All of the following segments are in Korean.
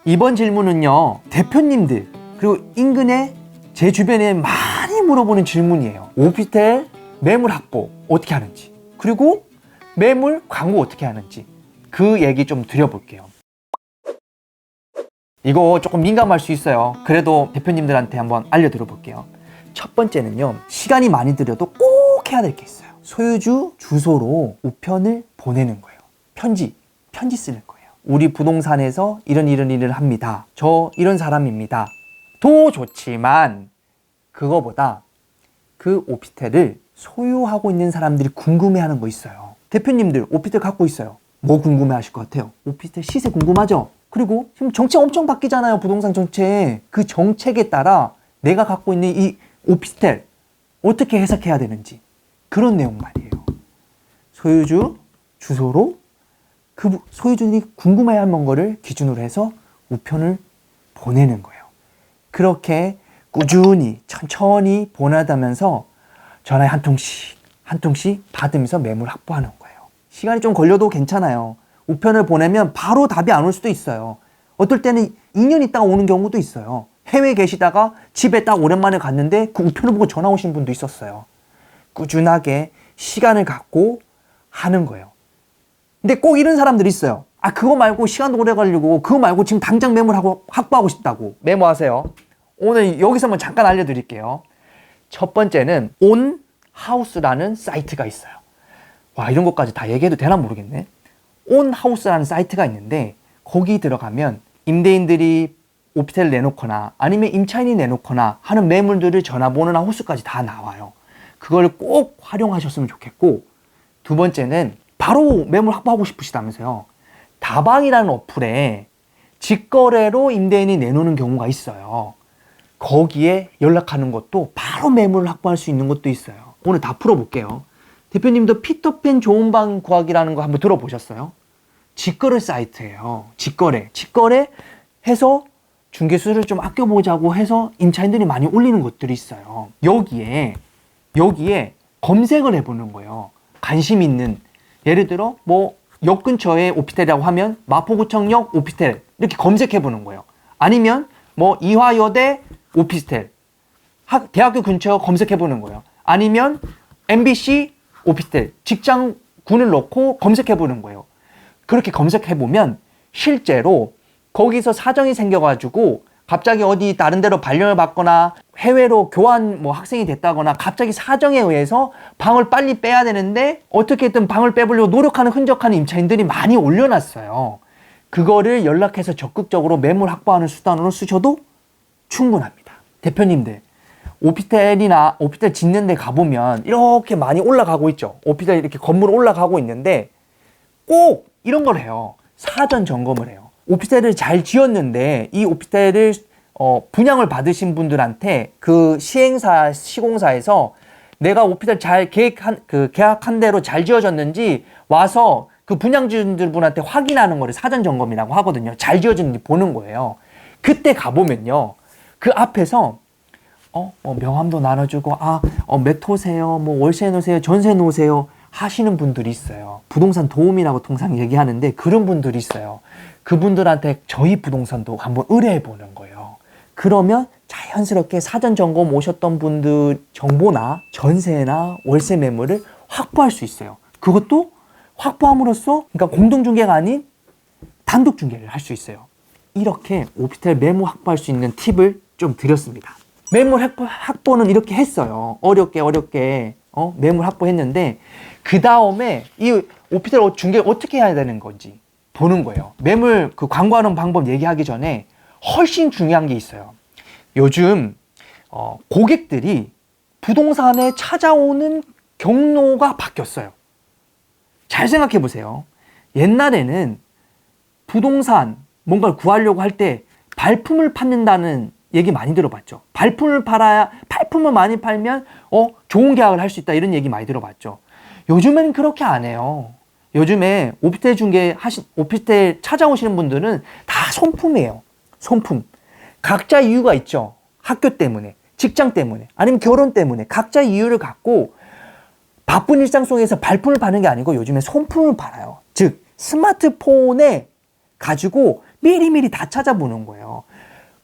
이번 질문은요, 대표님들 그리고 인근에 제 주변에 많이 물어보는 질문이에요. 오피스텔 매물 확보 어떻게 하는지, 그리고 매물 광고 어떻게 하는지, 그 얘기 좀 드려볼게요. 이거 조금 민감할 수 있어요. 그래도 대표님들한테 한번 알려드려 볼게요. 첫 번째는요, 시간이 많이 들여도 꼭 해야 될 게 있어요. 소유주 주소로 우편을 보내는 거예요. 편지 쓰는 거예요. 우리 부동산에서 이런 일을 합니다. 저 이런 사람입니다. 도 좋지만 그거보다 그 오피스텔을 소유하고 있는 사람들이 궁금해하는 거 있어요. 대표님들 오피스텔 갖고 있어요. 뭐 궁금해하실 것 같아요? 오피스텔 시세 궁금하죠? 그리고 지금 정책 엄청 바뀌잖아요. 부동산 정책. 그 정책에 따라 내가 갖고 있는 이 오피스텔 어떻게 해석해야 되는지, 그런 내용 말이에요. 소유주 주소로 그 소유주들이 궁금해할 거를 기준으로 해서 우편을 보내는 거예요. 그렇게 꾸준히 천천히 보내다면서 전화에 한 통씩 받으면서 매물 확보하는 거예요. 시간이 좀 걸려도 괜찮아요. 우편을 보내면 바로 답이 안 올 수도 있어요. 어떨 때는 2년 있다가 오는 경우도 있어요. 해외에 계시다가 집에 딱 오랜만에 갔는데 그 우편을 보고 전화 오신 분도 있었어요. 꾸준하게 시간을 갖고 하는 거예요. 근데 꼭 이런 사람들이 있어요. 아, 그거 말고 시간도 오래 걸리고, 그거 말고 지금 당장 매물하고 확보하고 싶다고. 메모하세요. 오늘 여기서만 잠깐 알려드릴게요. 첫 번째는 온하우스라는 사이트가 있어요. 와, 이런 것까지 다 얘기해도 되나 모르겠네. 온하우스라는 사이트가 있는데, 거기 들어가면 임대인들이 오피스텔 내놓거나 아니면 임차인이 내놓거나 하는 매물들을 전화번호나 호수까지 다 나와요. 그걸 꼭 활용하셨으면 좋겠고, 두 번째는 바로 매물 확보하고 싶으시다면서요. 다방이라는 어플에 직거래로 임대인이 내놓는 경우가 있어요. 거기에 연락하는 것도 바로 매물을 확보할 수 있는 것도 있어요. 오늘 다 풀어볼게요. 대표님도 피터팬 좋은 방 구하기라는 거 한번 들어보셨어요? 직거래 사이트예요. 직거래 해서 중개수를 좀 아껴보자고 해서 임차인들이 많이 올리는 것들이 있어요. 여기에 검색을 해보는 거예요. 관심 있는, 예를 들어 뭐 역 근처에 오피스텔이라고 하면 마포구청역 오피스텔 이렇게 검색해 보는 거예요. 아니면 뭐 이화여대 오피스텔, 대학교 근처 검색해 보는 거예요. 아니면 MBC 오피스텔, 직장군을 넣고 검색해 보는 거예요. 그렇게 검색해 보면 실제로 거기서 사정이 생겨가지고 갑자기 어디 다른 데로 발령을 받거나 해외로 교환 뭐 학생이 됐다거나 갑자기 사정에 의해서 방을 빨리 빼야 되는데 어떻게든 방을 빼보려고 노력하는 흔적하는 임차인들이 많이 올려놨어요. 그거를 연락해서 적극적으로 매물 확보하는 수단으로 쓰셔도 충분합니다. 대표님들, 오피스텔이나 오피스텔 짓는 데 가보면 이렇게 많이 올라가고 있죠. 오피스텔 이렇게 건물 올라가고 있는데 꼭 이런 걸 해요. 사전 점검을 해요. 오피스텔을 잘 지었는데 이 오피스텔을 분양을 받으신 분들한테 그 시공사에서 내가 오피스텔 잘 계약한 대로 잘 지어졌는지 와서 그 분양주분한테 확인하는 거를 사전 점검이라고 하거든요. 잘 지어졌는지 보는 거예요. 그때 가보면요, 그 앞에서 명함도 나눠주고 몇 호세요, 뭐 월세 놓으세요, 전세 놓으세요 하시는 분들이 있어요. 부동산 도우미라고 통상 얘기하는데 그런 분들이 있어요. 그분들한테 저희 부동산도 한번 의뢰해 보는 거예요. 그러면 자연스럽게 사전 점검 오셨던 분들 정보나 전세나 월세 매물을 확보할 수 있어요. 그것도 확보함으로써, 그러니까 공동중개가 아닌 단독중개를 할 수 있어요. 이렇게 오피스텔 매물 확보할 수 있는 팁을 좀 드렸습니다. 매물 확보는 이렇게 했어요. 어렵게 매물 확보했는데 그 다음에 이 오피스텔 중개 어떻게 해야 되는 건지 보는 거예요. 매물 그 광고하는 방법 얘기하기 전에 훨씬 중요한 게 있어요. 요즘 고객들이 부동산에 찾아오는 경로가 바뀌었어요. 잘 생각해 보세요. 옛날에는 부동산 뭔가를 구하려고 할 때 발품을 판는다는 얘기 많이 들어봤죠. 발품을 많이 팔면 좋은 계약을 할 수 있다, 이런 얘기 많이 들어봤죠. 요즘엔 그렇게 안 해요. 요즘에 오피스텔 찾아오시는 분들은 다 손품이에요. 손품. 각자 이유가 있죠. 학교 때문에, 직장 때문에, 아니면 결혼 때문에 각자 이유를 갖고 바쁜 일상 속에서 발품을 파는 게 아니고 요즘에 손품을 팔아요. 즉 스마트폰에 가지고 미리미리 다 찾아보는 거예요.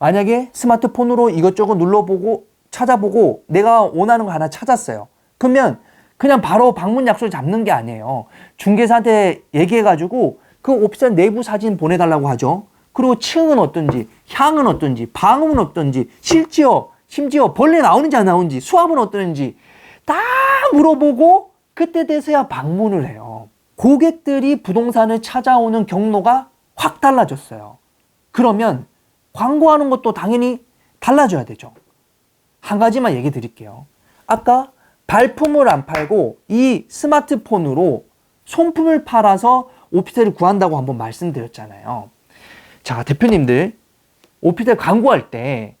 만약에 스마트폰으로 이것저것 눌러보고 찾아보고 내가 원하는 거 하나 찾았어요. 그러면 그냥 바로 방문 약속을 잡는 게 아니에요. 중개사한테 얘기해가지고 그 옵션 내부 사진 보내달라고 하죠. 그리고 층은 어떤지, 향은 어떤지, 방음은 어떤지, 심지어 벌레 나오는지 안 나오는지, 수압은 어떤지 다 물어보고 그때 돼서야 방문을 해요. 고객들이 부동산을 찾아오는 경로가 확 달라졌어요. 그러면 광고하는 것도 당연히 달라져야 되죠. 한 가지만 얘기 드릴게요. 아까 발품을 안 팔고 이 스마트폰으로 손품을 팔아서 오피스텔을 구한다고 한번 말씀드렸잖아요. 자, 대표님들, 오피스텔 광고할 때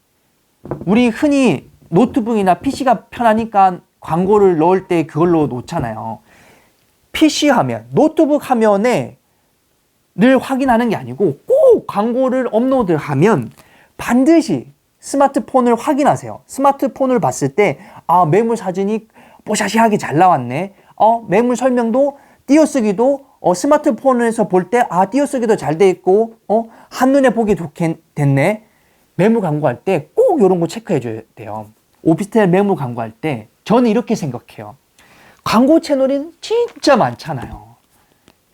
우리 흔히 노트북이나 PC가 편하니까 광고를 넣을 때 그걸로 놓잖아요. PC 화면, 노트북 화면에 늘 확인하는 게 아니고 꼭 광고를 업로드하면 반드시 스마트폰을 확인하세요. 스마트폰을 봤을 때 매물 사진이 뽀샤시하게 잘 나왔네. 매물 설명도 띄어쓰기도 스마트폰에서 볼 때 띄어쓰기도 잘 돼 있고 한눈에 보기 좋게 됐네. 매물 광고할 때 꼭 이런 거 체크해 줘야 돼요. 오피스텔 매물 광고할 때 저는 이렇게 생각해요. 광고 채널이 진짜 많잖아요.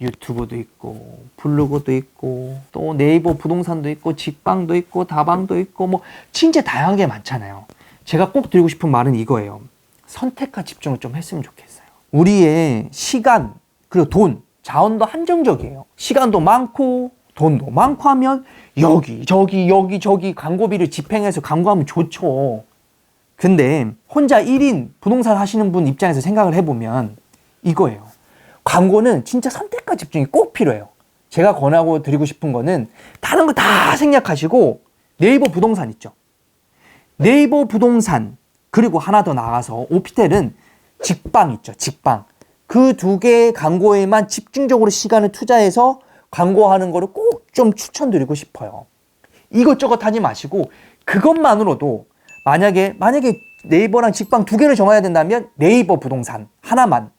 유튜브도 있고 블로그도 있고 또 네이버 부동산도 있고 직방도 있고 다방도 있고 뭐 진짜 다양하게 많잖아요. 제가 꼭 드리고 싶은 말은 이거예요. 선택과 집중을 좀 했으면 좋겠어요. 우리의 시간 그리고 돈, 자원도 한정적이에요. 시간도 많고 돈도 많고 하면 여기 저기 광고비를 집행해서 광고하면 좋죠. 근데 혼자 1인 부동산 하시는 분 입장에서 생각을 해보면 이거예요. 광고는 진짜 선택과 집중이 꼭 필요해요. 제가 권하고 드리고 싶은 거는 다른 거 다 생략하시고 네이버 부동산 있죠. 네이버 부동산 그리고 하나 더 나가서 오피스텔은 직방 있죠. 직방. 그 두 개의 광고에만 집중적으로 시간을 투자해서 광고하는 거를 꼭 좀 추천드리고 싶어요. 이것저것 하지 마시고 그것만으로도 만약에 네이버랑 직방 두 개를 정해야 된다면 네이버 부동산 하나만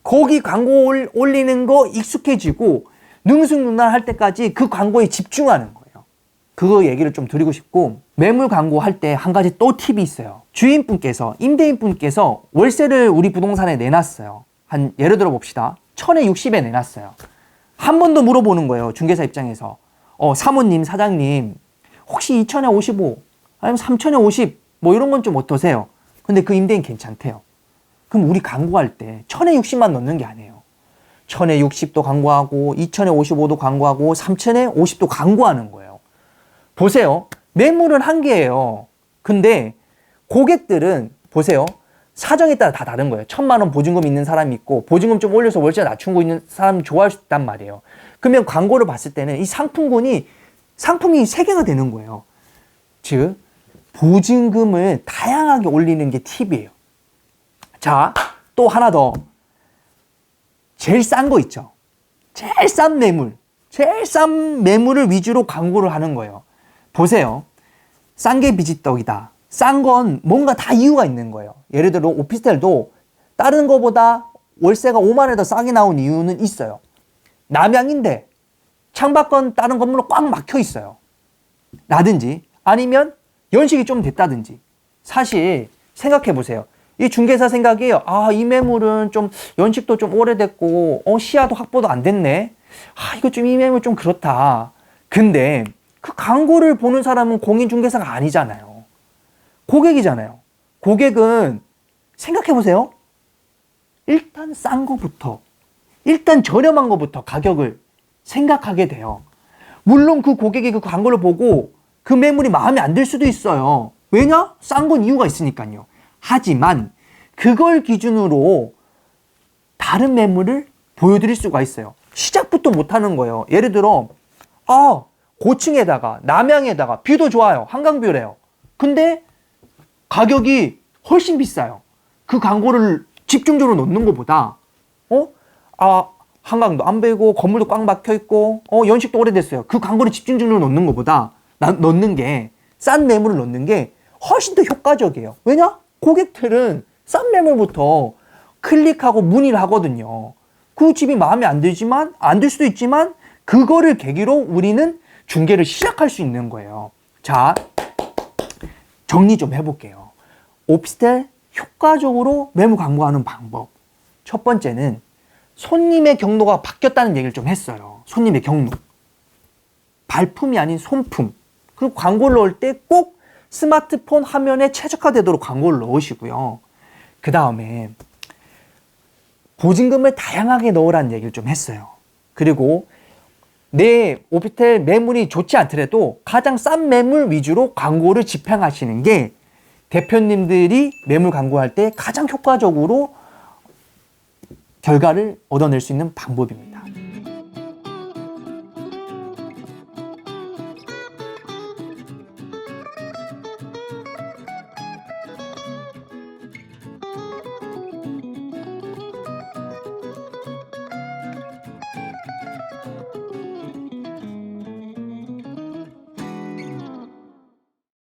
거기 광고 올리는 거 익숙해지고 능수능란할 때까지 그 광고에 집중하는 거예요. 그거 얘기를 좀 드리고 싶고 매물 광고 할 때 한 가지 또 팁이 있어요. 주인분께서 임대인분께서 월세를 우리 부동산에 내놨어요. 한 예를 들어 봅시다. 1060에 내놨어요. 한 번 더 물어보는 거예요. 중개사 입장에서. 사모님, 사장님 혹시 2000에 55 아니면 3000에 50 뭐 이런 건 좀 어떠세요? 근데 그 임대인 괜찮대요. 그럼 우리 광고할 때 1000에 60만 넣는 게 아니에요. 1000에 60도 광고하고 2000에 55도 광고하고 3000에 50도 광고하는 거예요. 보세요. 매물은 한 개예요. 근데 고객들은 보세요. 사정에 따라 다 다른 거예요. 1000만 원 보증금 있는 사람이 있고 보증금 좀 올려서 월세 낮춘 거 있는 사람이 좋아할 수 있단 말이에요. 그러면 광고를 봤을 때는 이 상품이 3개가 되는 거예요. 즉 보증금을 다양하게 올리는 게 팁이에요. 자, 또 하나 더. 제일 싼 거 있죠. 제일 싼 매물을 위주로 광고를 하는 거예요. 보세요. 싼 게 비지떡이다. 싼 건 뭔가 다 이유가 있는 거예요. 예를 들어 오피스텔도 다른 거보다 월세가 5만 원이 더 싸게 나온 이유는 있어요. 남양인데 창밖은 다른 건물로 꽉 막혀 있어요. 라든지 아니면 연식이 좀 됐다든지. 사실 생각해 보세요. 이 중개사 생각이에요. 이 매물은 좀 연식도 좀 오래됐고 시야도 확보도 안 됐네. 이거 좀 이 매물 좀 그렇다. 근데 그 광고를 보는 사람은 공인중개사가 아니잖아요. 고객이잖아요. 고객은 생각해 보세요. 일단 싼 거부터, 일단 저렴한 거부터 가격을 생각하게 돼요. 물론 그 고객이 그 광고를 보고 그 매물이 마음에 안 들 수도 있어요. 왜냐? 싼 건 이유가 있으니까요. 하지만 그걸 기준으로 다른 매물을 보여드릴 수가 있어요. 시작부터 못하는 거예요. 예를 들어 고층에다가 남양에다가 뷰도 좋아요. 한강뷰래요. 근데 가격이 훨씬 비싸요. 그 광고를 집중적으로 넣는 것보다 한강도 안 보이고 건물도 꽉 막혀 있고 연식도 오래됐어요. 그 광고를 집중적으로 넣는 것보다 넣는 게 싼 매물을 넣는 게 훨씬 더 효과적이에요. 왜냐? 고객들은 싼 매물부터 클릭하고 문의를 하거든요. 그 집이 마음에 안 들 수도 있지만 그거를 계기로 우리는 중개를 시작할 수 있는 거예요. 자, 정리 좀 해볼게요. 오피스텔 효과적으로 매물 광고하는 방법. 첫 번째는 손님의 경로가 바뀌었다는 얘기를 좀 했어요. 손님의 경로. 발품이 아닌 손품. 그리고 광고를 넣을 때 꼭 스마트폰 화면에 최적화되도록 광고를 넣으시고요. 그 다음에 보증금을 다양하게 넣으라는 얘기를 좀 했어요. 그리고 내 오피스텔 매물이 좋지 않더라도 가장 싼 매물 위주로 광고를 집행하시는 게 대표님들이 매물 광고할 때 가장 효과적으로 결과를 얻어낼 수 있는 방법입니다.